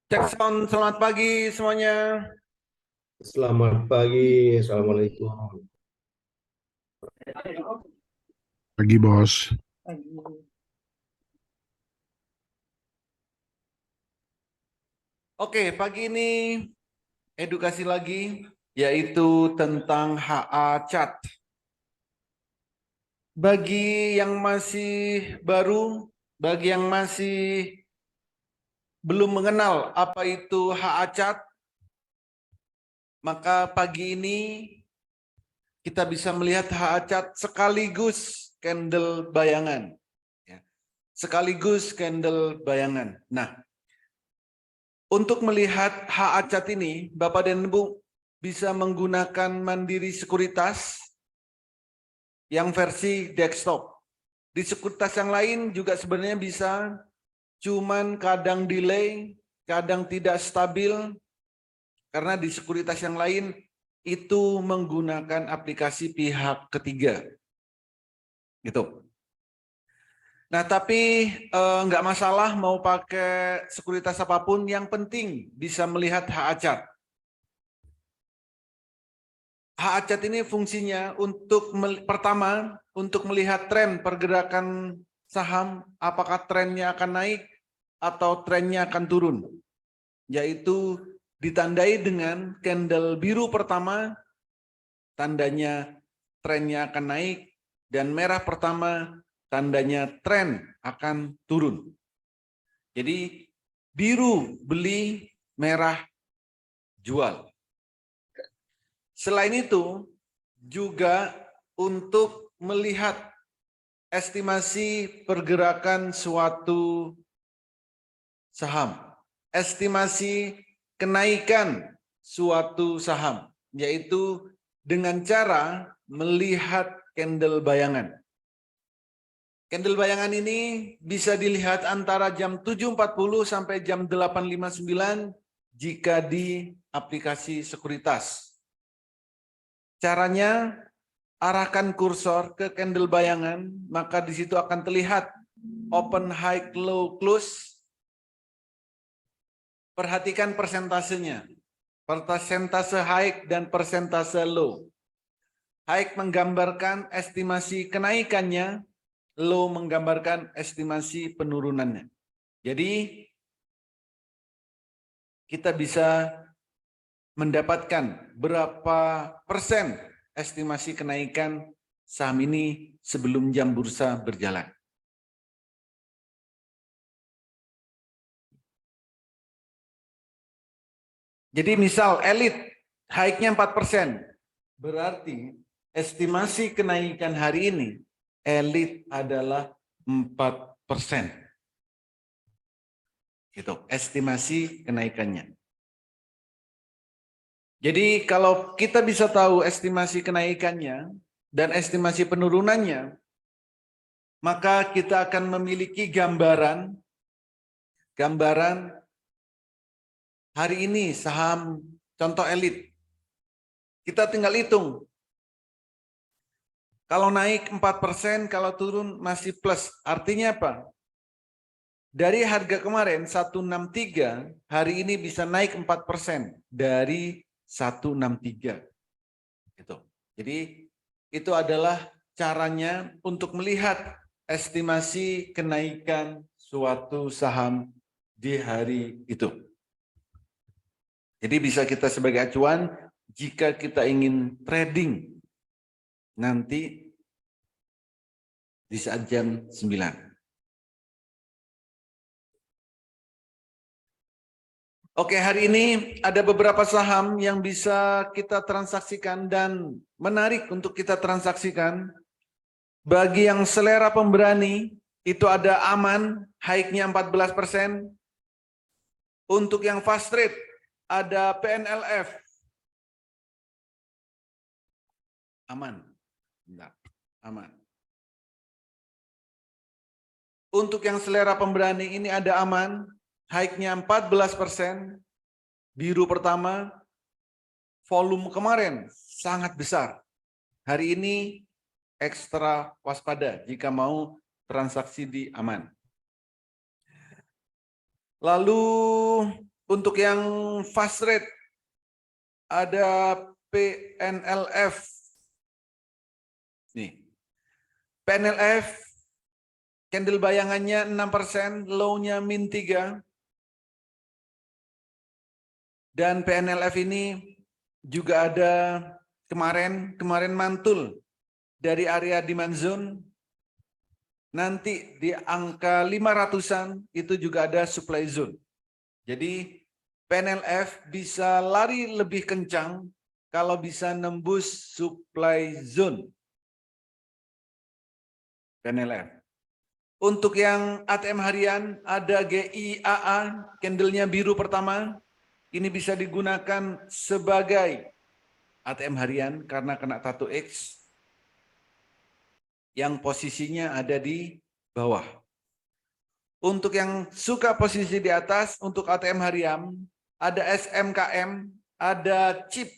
Jackson, selamat pagi semuanya. Selamat pagi, Assalamualaikum. Pagi bos. Oke, pagi ini edukasi lagi, yaitu tentang HA Chat. Bagi yang masih baru, bagi yang masih belum mengenal apa itu HA Chat, maka pagi ini kita bisa melihat HA Chat sekaligus candle bayangan. Ya, sekaligus candle bayangan. Nah, untuk melihat HA Chat ini, Bapak dan Ibu bisa menggunakan Mandiri Sekuritas yang versi desktop. Di sekuritas yang lain juga sebenarnya bisa, cuman kadang delay, kadang tidak stabil, karena di sekuritas yang lain itu menggunakan aplikasi pihak ketiga. Gitu. Nah, tapi nggak masalah mau pakai sekuritas apapun, yang penting bisa melihat HA Chart. HA Chart ini fungsinya pertama untuk melihat tren pergerakan saham, apakah trennya akan naik atau trennya akan turun. Yaitu ditandai dengan candle biru pertama, tandanya trennya akan naik, dan merah pertama tandanya tren akan turun. Jadi biru beli, merah jual. Selain itu, juga untuk melihat estimasi pergerakan suatu saham, estimasi kenaikan suatu saham, yaitu dengan cara melihat candle bayangan. Candle bayangan ini bisa dilihat antara jam 7.40 sampai jam 8.59 jika di aplikasi sekuritas. Caranya, arahkan kursor ke candle bayangan, maka di situ akan terlihat open, high, low, close. Perhatikan persentasenya, persentase high dan persentase low. High menggambarkan estimasi kenaikannya, low menggambarkan estimasi penurunannya. Jadi, kita bisa mendapatkan berapa persen estimasi kenaikan saham ini sebelum jam bursa berjalan. Jadi misal elit high-nya 4%, berarti estimasi kenaikan hari ini elit adalah 4%. Itu estimasi kenaikannya. Jadi kalau kita bisa tahu estimasi kenaikannya dan estimasi penurunannya, maka kita akan memiliki gambaran hari ini saham contoh elit. Kita tinggal hitung. Kalau naik 4%, kalau turun masih plus. Artinya apa? Dari harga kemarin 163, hari ini bisa naik 4% dari 163. Gitu. Jadi itu adalah caranya untuk melihat estimasi kenaikan suatu saham di hari itu. Jadi bisa kita sebagai acuan jika kita ingin trading nanti di saat jam 9. Oke, hari ini ada beberapa saham yang bisa kita transaksikan dan menarik untuk kita transaksikan. Bagi yang selera pemberani, itu ada aman, high-nya 14%. Untuk yang fast trade, ada PNLF. Aman. Bentar. Aman. Untuk yang selera pemberani ini ada aman, high-nya 14%, biru pertama, volume kemarin sangat besar. Hari ini ekstra waspada jika mau transaksi di aman. Lalu Untuk yang fast rate ada PNLF. Nih. PNLF candle bayangannya 6%, low-nya min 3. Dan PNLF ini juga ada kemarin mantul dari area demand zone. Nanti di angka 500-an itu juga ada supply zone. Jadi PNLF bisa lari lebih kencang kalau bisa nembus supply zone. PNLF. Untuk yang ATM harian ada GIAA, candlenya biru pertama. Ini bisa digunakan sebagai ATM harian karena kena tato X yang posisinya ada di bawah. Untuk yang suka posisi di atas, untuk ATM harian, ada SMKM, ada chip.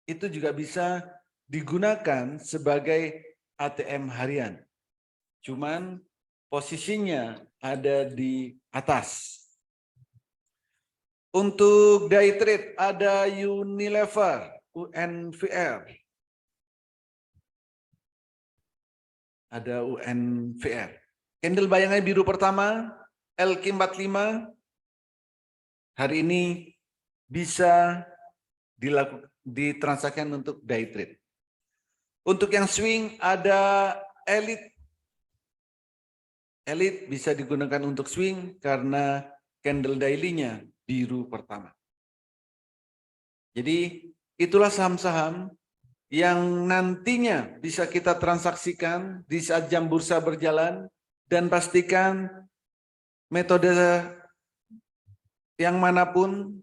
Itu juga bisa digunakan sebagai ATM harian. Cuman posisinya ada di atas. Untuk day trade ada Unilever, UNVR. Ada UNVR. Candle bayangannya biru pertama, LQ45. Hari ini bisa ditransaksikan untuk day trade. Untuk yang swing ada Elite. Elite bisa digunakan untuk swing karena candle daily-nya biru pertama. Jadi itulah saham-saham yang nantinya bisa kita transaksikan di saat jam bursa berjalan, dan pastikan metode yang manapun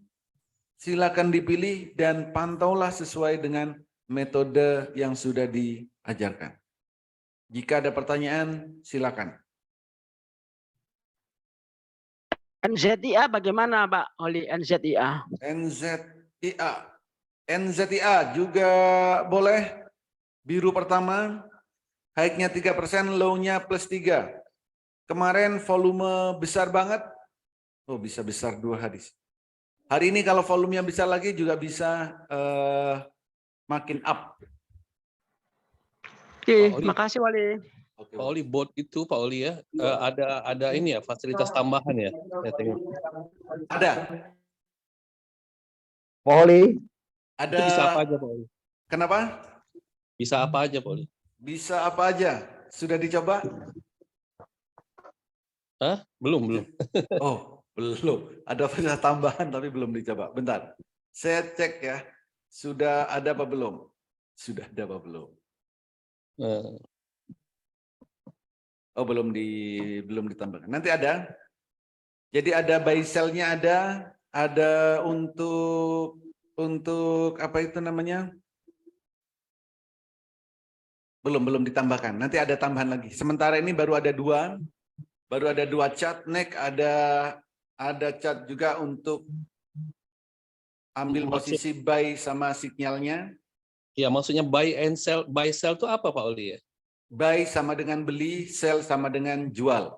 silakan dipilih dan pantaulah sesuai dengan metode yang sudah diajarkan. Jika ada pertanyaan, silakan. NZIA bagaimana, Pak Oli? NZIA. NZIA juga boleh. Biru pertama, high-nya 3%, low-nya +3. Kemarin volume besar banget. Oh, bisa besar 2 hari. Hari ini kalau volumenya besar lagi juga bisa makin up. Oke, makasih Wali. Pak Oli, bot itu Pak Oli ya, ada ini ya, fasilitas tambahan ya, saya tengok. Ada. Pak Oli, Ada. Itu bisa apa aja Pak Oli? Kenapa? Bisa apa aja Pak Oli? Bisa apa aja? Sudah dicoba? Hah? Belum. Oh, belum. Ada fasilitas tambahan tapi belum dicoba. Bentar. Saya cek ya. Sudah ada apa belum? Sudah ada apa belum? Oh, belum ditambahkan. Nanti ada. Jadi ada buy sell-nya ada untuk apa itu namanya? Belum ditambahkan. Nanti ada tambahan lagi. Sementara ini baru ada dua chart. Next ada chart juga untuk ambil posisi buy sama sinyalnya. Ya, maksudnya buy sell itu apa Pak Oli ya? Buy sama dengan beli, sell sama dengan jual.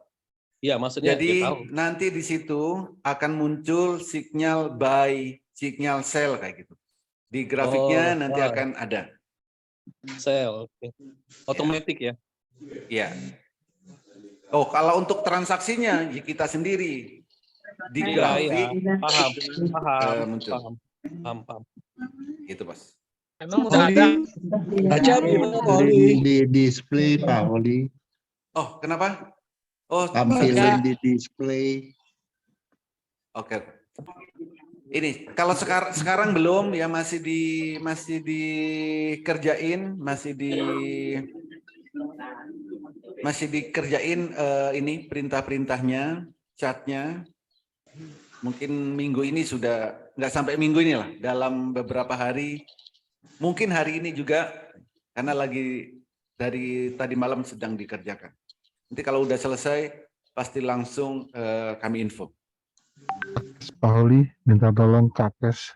Ya, maksudnya Jadi ya, tahu. nanti di situ akan muncul sinyal buy, sinyal sell kayak gitu. Di grafiknya nanti akan ada. Sell, oke. Otomatis ya? Iya. Oh, kalau untuk transaksinya ya kita sendiri di grafik. Paham. Muncul. Paham. Gitu, Bos. Emang udah ada baca gimana Pak Oli? Di display Pak Oli. Oh, kenapa? Oh, Tampilan di display. oke. Ini kalau sekarang belum ya, masih dikerjain ini perintah-perintahnya, catnya. Mungkin minggu ini sudah nggak sampai minggu ini lah, dalam beberapa hari. Mungkin hari ini juga, karena lagi dari tadi malam sedang dikerjakan. Nanti kalau udah selesai, pasti langsung kami info. Pak Oli, minta tolong Kakes.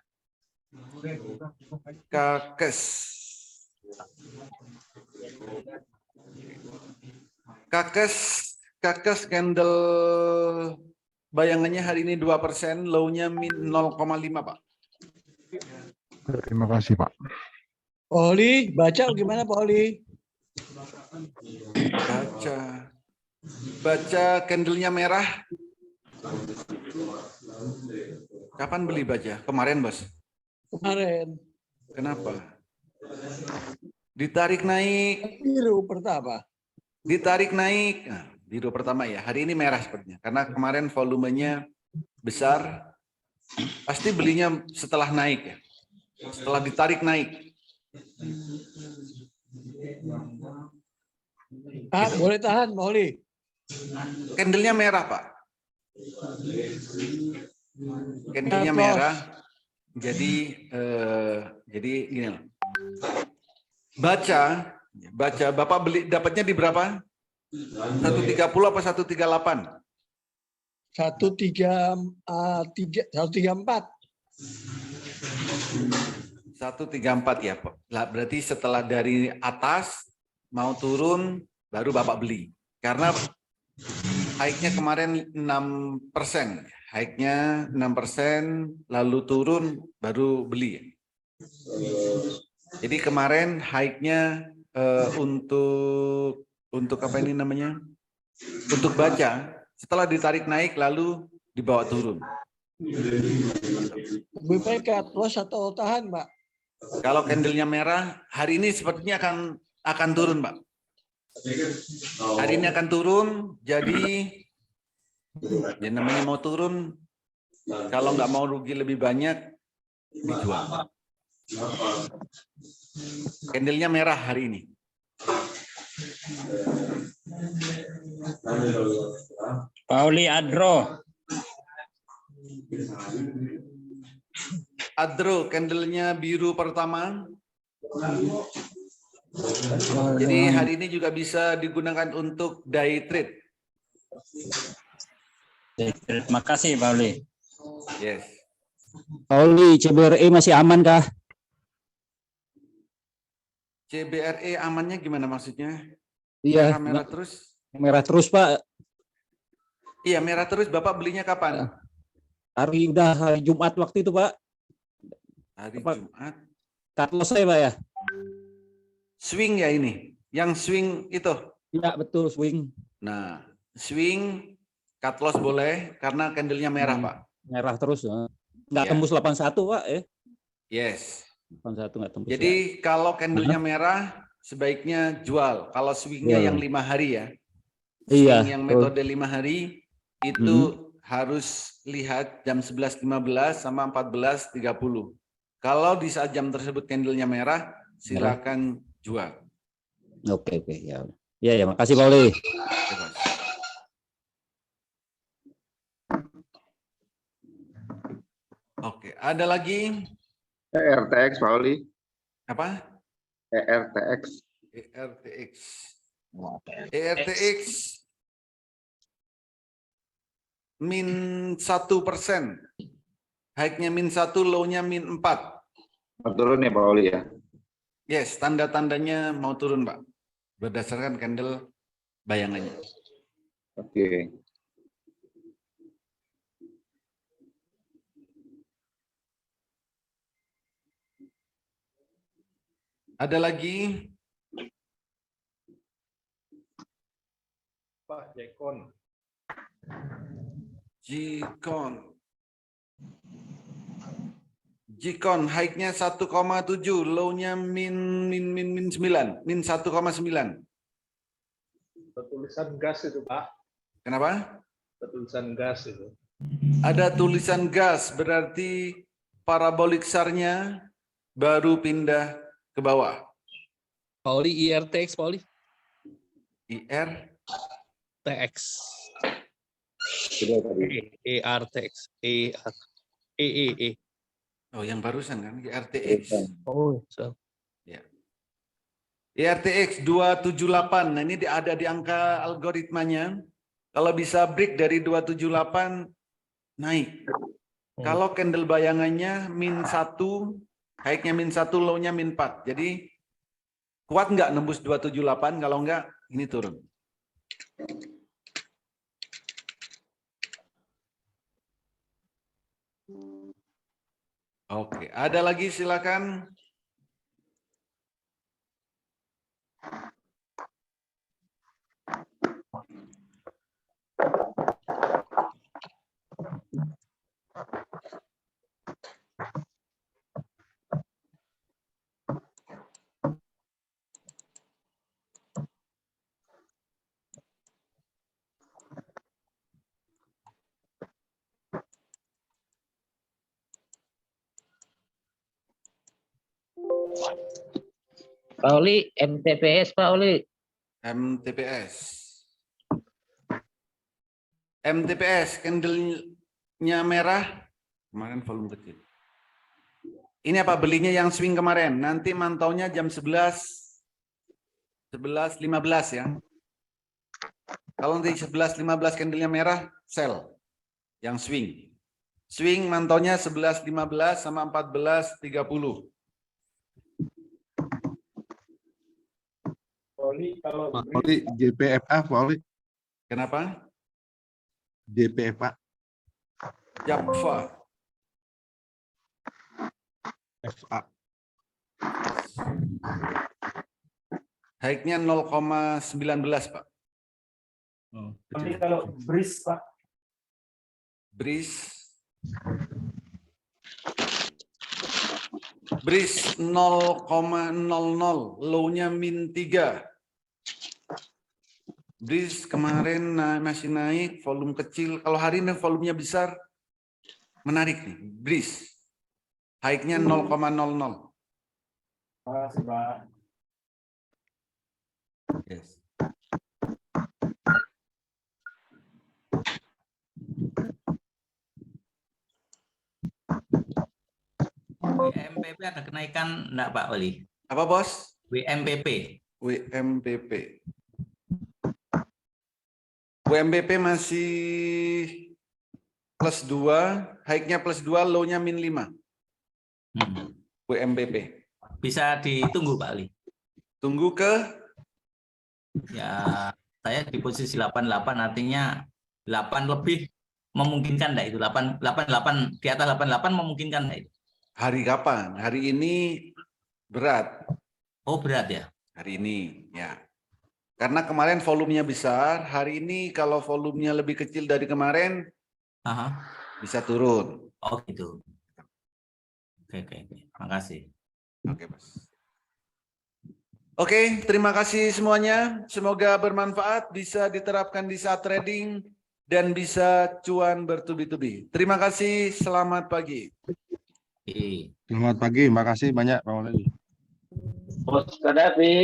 Kakes candle bayangannya hari ini 2%, low-nya min 0,5 Pak. Terima kasih, Pak. Pak Oli, baca gimana Pak Oli? Baca candlenya merah. Kapan beli baca? Kemarin, Bos. Kemarin. Kenapa? Ditarik naik. Biru pertama. Ditarik naik. Nah, biru pertama ya. Hari ini merah sepertinya. Karena kemarin volumenya besar. Pasti belinya setelah naik ya. Setelah ditarik naik. Boleh tahan Pak Oli. Candlenya merah, Pak. Candlenya Stop loss. merah. Jadi gini loh. Baca Bapak beli dapatnya di berapa? 130 apa 138? 134. 134 ya, Pak. Lah, berarti setelah dari atas mau turun baru Bapak beli. Karena hike-nya kemarin 6%. Hike-nya 6%, lalu turun baru beli. Jadi kemarin hike-nya untuk apa ini namanya? Untuk baca, setelah ditarik naik lalu dibawa turun. Lebih baik cut loss atau tahan Pak? Kalau candlenya merah, hari ini sepertinya akan turun, Pak. Hari ini akan turun, jadi ya namanya mau turun, kalau nggak mau rugi lebih banyak, dijual. Candlenya merah hari ini. Pauli Adro. Adro, candlenya biru pertama. Jadi hari ini juga bisa digunakan untuk day trade. Terima kasih Pauli. Yes. Pauli, CBRE masih aman kah? CBRE amannya gimana maksudnya? Iya, Merah terus? merah terus Pak. Iya, merah terus. Bapak belinya kapan? Hari Jumat waktu itu Pak. Hari Pak. Jumat. Cut loss saya Pak ya. Swing ya ini. Yang swing itu. Iya betul swing. Nah, swing cut loss boleh karena candlenya merah, Pak. Merah terus. Nggak Ya. tembus 81 Pak ya. Yes. 81 nggak tembus. Jadi ya. kalau candlenya merah sebaiknya jual. Kalau swingnya Jual. yang 5 hari ya. Iya, Swing yang betul. metode 5 hari itu harus lihat jam 11.15 sama 14.30. Kalau di saat jam tersebut candlenya merah, silakan jual. Oke ya. Iya ya, makasih Pauli. Bebas. Oke, ada lagi ERTX, Pak Oli. apa? ERTX. ERTX. ERTX min 1%. High-nya min 1, low-nya min 4. Turun ya Pak Oli ya. Yes, tanda-tandanya mau turun, Pak. Berdasarkan candle bayangannya. Oke. Ada lagi? Pak Jekon. Jikon high-nya 1,7, low-nya min 9, min 1,9. Tulisan gas itu Pak. Kenapa? Tulisan gas itu. Ada tulisan gas, berarti parabolik SAR-nya baru pindah ke bawah. Pauli IRTX, Pauli. IR, TX. Sudah tadi. ERTX. E. oh yang barusan kan, IRTX. Oh, so. IRTX 278, nah ini ada di angka algoritmanya. Kalau bisa break dari 278, naik. Kalau candle bayangannya min 1, high-nya min 1, low-nya min 4. Jadi kuat nggak nembus 278, kalau nggak ini turun. Oke, ada lagi silakan. Pak Oli, MTPS Pak Oli. MTPS. MTPS, candle-nya merah. Kemarin volume kecil. Ini apa belinya yang swing kemarin. Nanti mantaunya jam 11.15 ya. Kalau nanti 11.15 candle-nya merah, sell. Yang swing. Swing mantaunya 11.15 sama 14.30. Oli kalau Pak Oli, JPFA, Pak Oli. Kenapa? JPFA. Japfa. FA. High-nya 0,19 Pak. Oli kalau bris Pak. Bris 0,00, low-nya min 3. Bris kemarin masih naik, volume kecil. Kalau hari ini volumenya besar, menarik nih. Bris, high-nya 0,00. Makasih Pak. Yes. WMPP ada kenaikan enggak Pak Oli? Apa bos? WMPP. WMPP. WMPP masih plus 2, high-nya plus 2, low-nya min 5. WMPP. Bisa ditunggu Pak Ali. Tunggu ke Ya, saya di posisi 88 artinya 8 lebih memungkinkan enggak itu? 88 di atas 88 memungkinkan enggak itu? hari kapan? Hari ini berat. Oh, berat ya. Hari ini ya. Karena kemarin volumenya besar, hari ini kalau volumenya lebih kecil dari kemarin Aha. bisa turun. Oh, gitu. Oke. Makasih. Oke, Mas. Oke, terima kasih semuanya. Semoga bermanfaat, bisa diterapkan di saat trading dan bisa cuan bertubi-tubi. Terima kasih, selamat pagi. Selamat pagi, makasih banyak Pak Oli. Bos Kadafi.